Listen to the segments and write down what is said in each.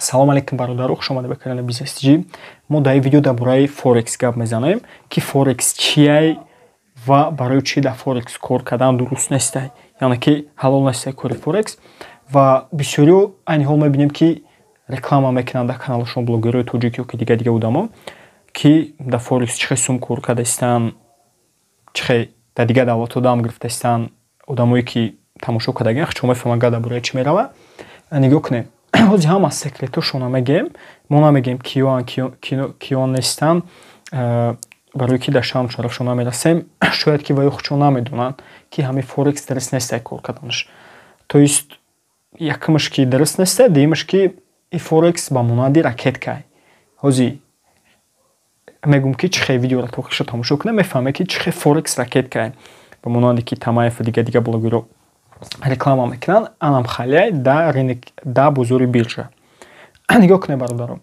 Салом алейкум бародаро, хуш омада ба канали Business TG. Мо дар ин видео дар бораи Forex гап мезанем ки Forex чие ва барои чи дар Forex кор кардан дуруст нестай, яъне ки ҳалол нестай кори Forex. Ва бисёриҳо айни ҳол мебинем ки реклама мекунанд дар каналашон блогерои тоҷик ё ки дига одамо ки дар Forex чихе сум кор кардастан, чихе дар дига давлатҳо дам гирифтастан, одамое ки тамошо кардаган хичо мефаҳманд дар бораи чӣ мерава. Нигоҳ кунем. Ҳозир ҳама секретошона мегем, мо намегем киён нестан, барои ки дар шаъну шарафшон намерасем. Шояд ки ваё худшон намедонанд ки ҳамин Forex дарст нестай кор карданаш. То есть якумаш ки дарст нестай, дуюмаш ки и Forex ба монанди ракеткай. Ҳозир мегум ки чихе видеоро тохиша тамошо кунем, мефаҳме ки чихе Forex ракеткай. Ба монанди ки Тамаев ва дига блогеро реклама мекунанд, анам халияй дар бозори биржа. Нигоҳ кунед бародаро.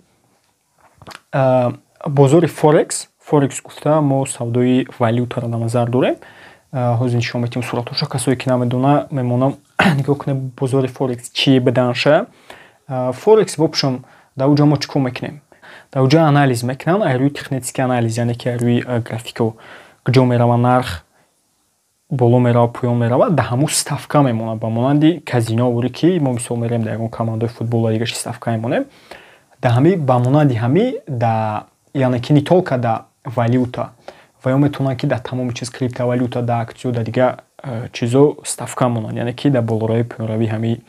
Бозори Forex гуфта мо савдои валютаро дар назар дорем. Ҳозир нишон метиҳем суратоша, касое ки намедона мемонам. Нигоҳ кунед бозори Forex чие биданша. Forex вобшам дар уҷа мо чӣ кор мекунем? Дар уҷа анализ мекунанд, аз рӯи технический анализ, яъне ки аз рӯи графико куҷо мерава нарх боло мерава, поён мерава, дар ҳамун ставка мемонад. Ба монанди казино вури ки мо мисол мерем дар ягон командаи футбол дигаши ставка мемонем. Дар ҳами ба монанди ҳами да, яъне ки не толка да валюта, ва ё метавонад ки дар тамоми чиз криптовалюта, да аксиё, да дига чизо ставка монанд, яъне ки дар болораи поёнравии ҳами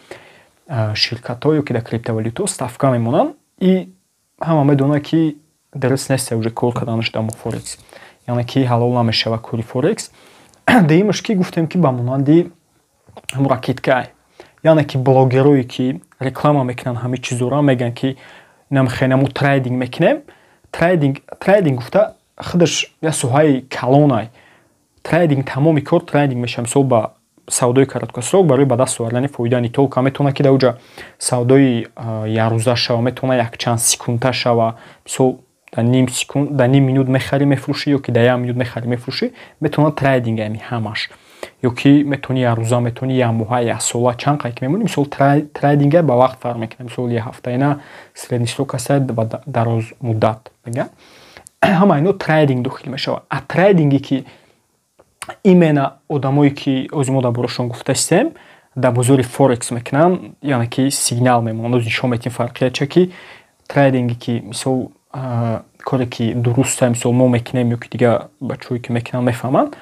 ширкатҳо ё ки дар криптовалюта ставка мемонанд. И ҳама медонад ки дарст нест уже кор карданаш дар Forex, яъне ки ҳалол намешава кори Forex. Дуюмаш ки гуфтем ки ба монанди ҳамун ракеткай, яъне ки блогерое ки реклама мекунанд ҳамин чизоро, мегӯянд ки намехоҳем трейдинг мекунем. Трейдинг гуфта худаш як соҳаи калонай. Трейдинг тамоми кор трейдинг мешавад. Мисол ба савдои короткосрок барои ба даст овардани фоида не толка метавонад ки дар уҷа савдои якрӯза шава, метавонад якчанд секунда шава. Мисол дар ним минут мехари мефурӯшӣ ё ки дар 1 минут мехари мефурӯшӣ, метавонад трейдинг ами ҳамаш. Ё ки метавони якрӯза, метавони як моҳа, як сола, чанд қайки мемонӣ. Мисол трейдинг ба вақт фарқ мекунад. Мисол як ҳафтаина средний срок аст ба дароз муддат. Ҳама ино трейдинг дохил мешавад. А трейдинге ки имена одамое ки озир мо дар борашон гуфтастем дар бозори Forex мекунанд, яъне ки сигнал мемонанд. Нишон метавонем фарқияч ки трейдинге ки мисол коре ки дуруста, мисол мо мекунем ё ки дига бачаҳое ки мекунанд мефаҳманд,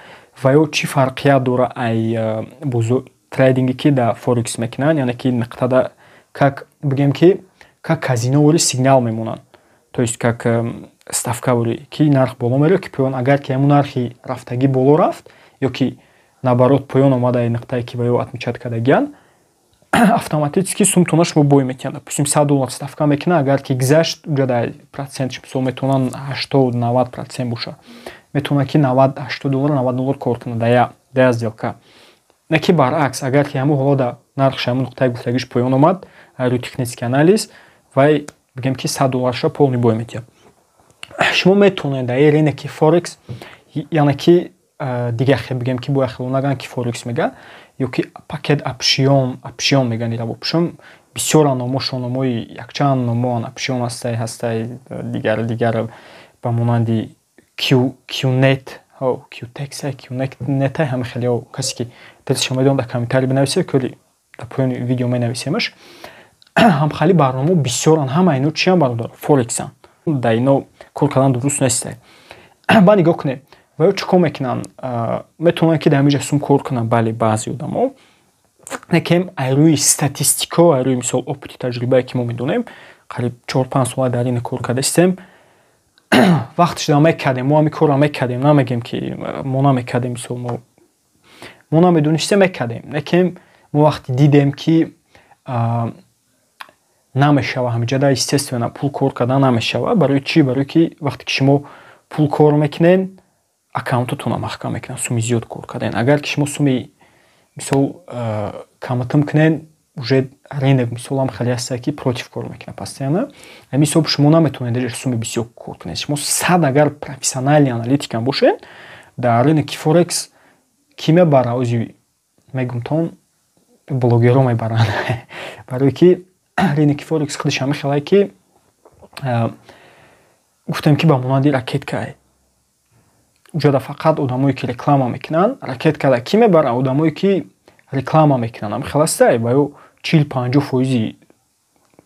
ва ё чӣ фарқият дора ай трейдинге ки дар Forex мекунанд, яъне ки нуқтада как бигем ки как казино вури сигнал мемонанд. То есть как ставка вури ки нарх боло меравад, ки поён агар ки ҳамун нархи рафтагӣ боло рафт ё ки наоборот поён омада ин нуқтае ки ваё отмечат кардагиян, автоматически сумтонаш мо бой метиҳанд. Допустим $100 ставка мекунад, агар ки гузашт уҷа дар процент мисол метавонад 80-90% боша. Метавонад ки $80, $90 кор кунад дар як сделка. Не ки баръакс, агар ки ҳамун ҳоло дар нархш ҳамун нуқтаи гуфтагиш поён омад, рӯи технический анализ, вай бигем ки $100 полни бой метиҳад. Шумо метавонед дар рынок ки Forex, яъне ки дига хел бигем ки бо яхело наган ки Forex мега, ё ки пакет опшион меган ира вобшам бисёр номошон, номои якчанд номон опшион ҳастай дигар ба монанди QNet, QNet ҳама хеле касе ки дилшо медонад дар комментарий бинависе, коли дар поёни видео менависемаш. Ҳам хали барнома бисёран, ҳама ино чиам бародар Forex-ан. Дар ино кор кардан дуруст нестай. Ба нигоҳ кунед, ваё чӣ кор мекунанд? Метавонанд ки дар ҳамин ҷа сум кор кунанд, бали баъзи одамо. Некем аз рӯи статистико, аз рӯи мисол опити таҷрибае ки мо медонем, қариб 4-5 сола дар ин кор кардастем. Вақташ дар мекардем, мо ҳамин корро мекардем, намегем ки мо намекардем, мисол мо намедонистем, мекардем. Некем мо вақти дидем ки намешава ҳамин ҷада, естественно пул кор кардан намешава. Барои чӣ? Барои ки вақте ки шумо пул кор мекунед, аккаунтатонро маҳкам мекунад, суми зиёд кор кардан. Агар ки шумо суми мисол каматам кунед, уже рынок мисолам хеле ҳастай ки против кор мекунад постоянно. Ҳамин ҳисоб шумо наметавонед суми бисёр кор кунед. Шумо 100 агар профессиональный аналитикан бошед, дар рынки Forex ки мебара? Озир мегум тон блогеро мебаранд. Барои ки рынок Форекс худаш ҳама хелае ки гуфтем ки ба монанди ракеткае. Ҷода фақат одамое ки реклама мекунанд, ракеткада ки мебара одамое ки реклама мекунанд. Ҳама хеластае ва ё 40-50%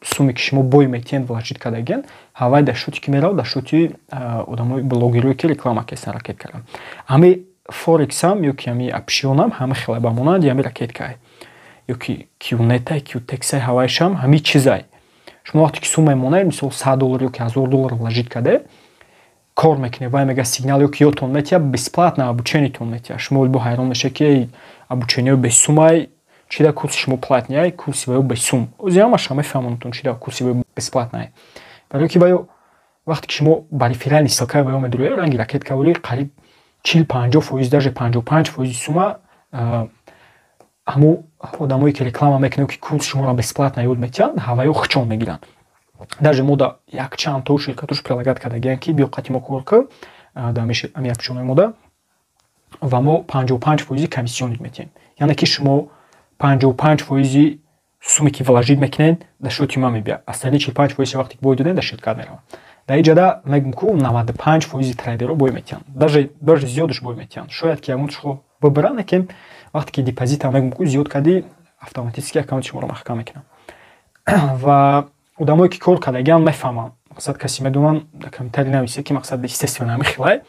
суме ки шумо бой метиҳед вложит кардаген, ҳавай да шути ки мерав да шути одамои блогерое ки реклама кесанд ракеткада. Ҳами Форексам ё ки ҳами опшионам ҳама хелае ба монанди ҳами ракеткае. Ё ки QNet, QTexай ҳавайшам ҳами чизай. Шумо вақте ки сума мемонед, мисол $100 ё ки $1000 вложит карде, кор мекунед, вай мега сигнал ё ки ётон метиҳа бесплатно обучениятон метиҳа. Шумо бо ҳайрон мешед ки обучениё без сумай, чида курси шумо платняй, курси ваё без сум. Ози ҳамаш ҳама мефаҳмонтон чида курси ваё бесплатнай. Барои ки ваё вақте ки шумо ба реферальни ссилкаи ваё медуроед, ранги ракетка вали қариб 40-50%, даже 55% сума ҳамо одамое ки реклама мекунанд ки курс шуморо бесплатно ёд метиҳанд, ҳаваё хичон мегиранд. Даже мо да якчанд то ширкатош прилагат кардагаем ки биё қати мо кор кун да ами опшиони мода ва мо 55% комиссиони метиҳем. Яъне ки шумо 55% суме ки вложит мекунед да шоти ма мебиад. Остальни 45% вақте ки бой додед да ширкат меравад. Дар ин ҷада мегӯм ки 95% трейдерҳо бой метиҳанд. Даже зиёдаш бой метиҳанд. Шояд ки ягонашро бибаранд, лекин вақте ки депозита мегӯм ки зиёд кардӣ, автоматически аккаунти шуморо маҳкам мекунанд. Ва одамое ки кор кардагианд мефаҳманд. Мақсад каси медонанд дар комментарий нависед ки мақсад естественно ҳами хелае.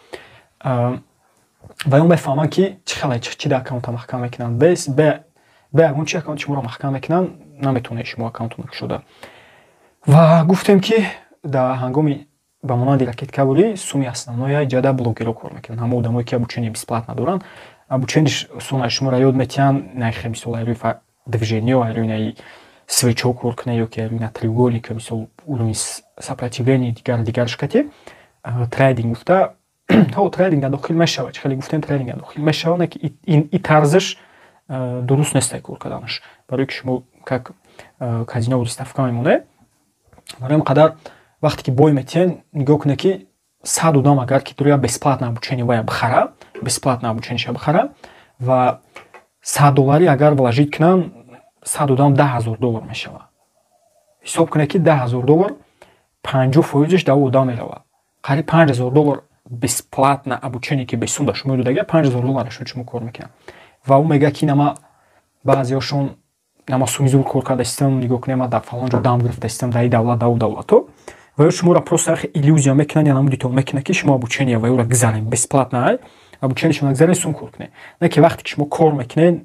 Ва ён мефаҳманд ки чӣ хелае чида аккаунта маҳкам мекунанд. Бе ягон чи аккаунти шуморо маҳкам мекунанд, наметавонед шумо аккаунтон кушода. Ва гуфтем ки дар ҳангоми ба монанди ракетка вали суми основное ҷада блогерҳо кор мекунанд. Ҳама одамое ки обучение бесплатно доранд, обучениеш осона шуморо ёд метиҳанд, найхе мисол айрӯи движениё, айрӯи наи свечҳо кор кунед ё ки айрӯи на треугольника, мисол уровни сопротивления дигар шкати трейдинг гуфта трейдинг дар дохил мешавад. Хеле гуфтем трейдинг дар дохил мешавад, не ки и тарзаш дуруст нестай кор карданаш. Барои ки шумо как казино риставка мемонед, барои ин қадар вақте ки бой метиҳед, нигоҳ кунед ки 100 одам агар ки дуря бесплатно обучение вая бихара, бесплатно обучениеша бихара ва $100 агар вложит кунанд, 100 одам $10,000 мешавад. ҳисоб кунед ки $10,000 50% дар одам меравад. Қариб $5,000 бесплатно обучение ки без сум да шумо додага $5,000 шуд шумо кор мекунад. Ва ӯ мега ки нама баъзеҳошон нама суми зур кор кардастам, нигоҳ кунед ма дар фалон ҷо дам гирифтастам, дар ин давлат, дар ӯ давлато. Ва ё шуморо просто иллюзия мекунанд, я намудитон мекунад ки шумо обучение ва ёро гузарем бесплатно, обучениешон гузарем сум кор кунед. Не ки вақте ки шумо кор мекунед,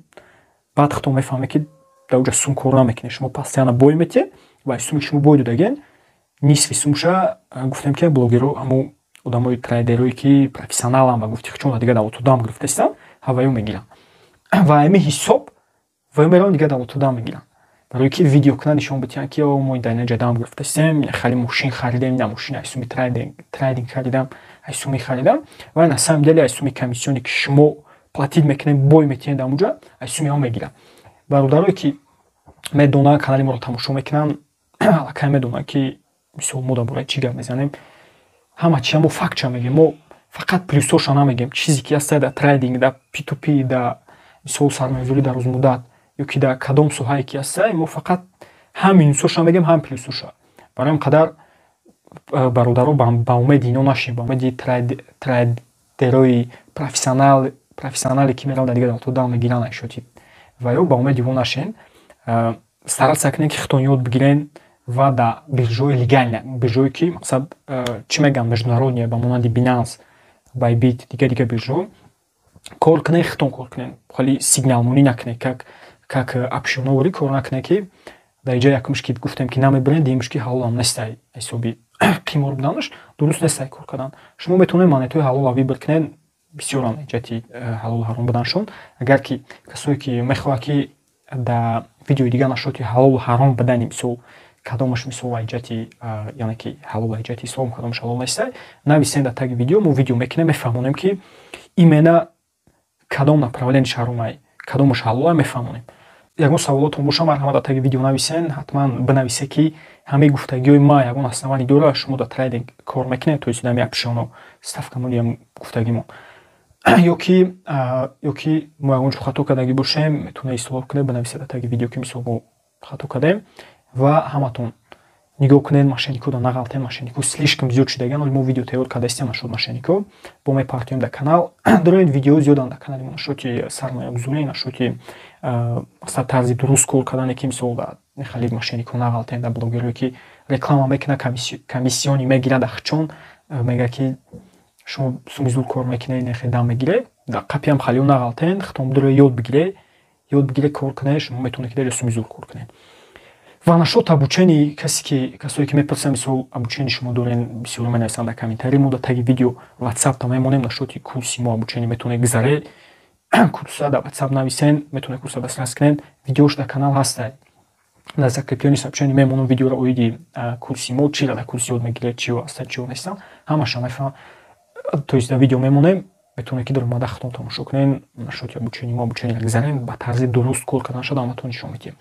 баъд худтон мефаҳмед ки дар уҷа сум кор намекунед. Шумо постоянно бой метиҳед ва суми ки шумо бой додаген нисфи сумша гуфтем ки блогерҳо ҳамо одамои трейдерое ки профессионаланд ва гуфти хичон дига дар дам гирифтастанд, ҳаваё мегиранд. Ва ҳами ҳисоб ва ё мераванд дига дар дам мегиранд. Барои ки видео кунанд нишон битиҳанд ки мо дар ин ҷа дам гирифтастем, хеле машин харидем, на машин ай суми трейдинг харидам, ай суми харидам. Ва на самом деле ай суми комиссионе ки шумо платид мекунед, бой метиҳед дар онҷа, ай суми ҳам мегиранд. Бародарое ки медонанд, канали моро тамошо мекунанд, аллакай медонанд ки мисол мо дар бораи чӣ гап мезанем. Ҳама чия мо фактша мегем, мо фақат плюсоша намегем. Чизе ки ҳаст дар трейдинг, дар P2P, дар мисол сармоягузорӣ дар рӯзмуддат ё ки дар кадом соҳае ки ҳаст, мо фақат ҳам минусоша мегем, ҳам плюсоша. Барои ин қадар бародаро ба умеди ино нашем, ба умеди трейдерои профессионале ки мераванд дига дар дам мегиранд айшоти ва ё ба умеди во нашем. Старатся кунем ки хитон ёд бигирен ва дар биржои легальне, биржое ки мақсад чӣ мегӯям международне ба монанди Binance, Bybit, дига биржо кор кунед, хитон кор кунед. Хали сигналмонӣ накунед, как опшионоварӣ кор накунед ки дар ҷа якумш ки гуфтем ки намебаред, димш ки ҳалолам нестай ҳисоби қимор буданаш, дуруст нестай кор кардан. Шумо метавонед монетаи ҳалола вибр кунед, бисёр ам ҷати ҳалол ҳаром буданашон. Агар ки касое ки мехоҳад ки дар видеои дига нашоти ҳалол ҳаром будани мисол кадомаш мисол айҷати яъне ки ҳалол айҷати ислом, кадомаш ҳалол нестай, нависен дар таги видео, мо видео мекунем, мефаҳмонем ки имена кадом направленияш ҳаромай, кадомаш ҳалолай мефаҳмонем. Ягон саволотон боша, марҳамат дар таги видео нависен, ҳатман бинависе ки ҳамаи гуфтагиҳои ма ягон основанӣ дора, шумо дар трейдинг кор мекунед, то есть ҳами опшионо ставкамони ҳам гуфтагимон. Ё ки мо ягон ҷо хато кардагӣ бошем, метавонед ислоҳ кунед, бинависед дар таги видео ки мисол мо хато кардем ва ҳаматон нигоҳ кунед мошенникоро нағалтен. Мошеннико слишком зиёд шудаган. Мо видео тайёр кардастем нашуд мошеннико бо мепартоем дар канал. Дарои видео зиёдан дар канали мо нашоти сармоягузорӣ, нашоти тарзи дуруст кор кардане ки мисол нехалид мошеннико нағалтен дар блогерое ки реклама мекунад, комиссиони мегирад ахчон, мега ки шумо суми зуд кор мекунед, нехе дам мегире. Дар қапиам халио нағалтен, хитом дарои ёд бигире кор кунед, шумо метавонед ки дар суми зуд кор кунед. ва нашот обучени касое ки мепурсанд мисол обучени шумо дорен, бисёр менависанд дар комментарии мо дар таги видео WhatsApp та мемонем нашоти курси мо обучени метавонед гузаред. Курса дар WhatsApp нависен, метавонед курса дастрас кунед. Видеош дар канал ҳаст. Дар закреплёни сообщение мемонам видеоро оиди курси мо, чиро дар курси ёд мегиред, чиё ҳастад, чиё нестам. Ҳамаша мефаҳмам. То есть дар видео мемонем, метавонед ки дар омада хатон тамошо кунед. Нашоти обучени мо обучени гузарен ба тарзи дуруст кор кардан шуда ҳаматон нишон медиҳем.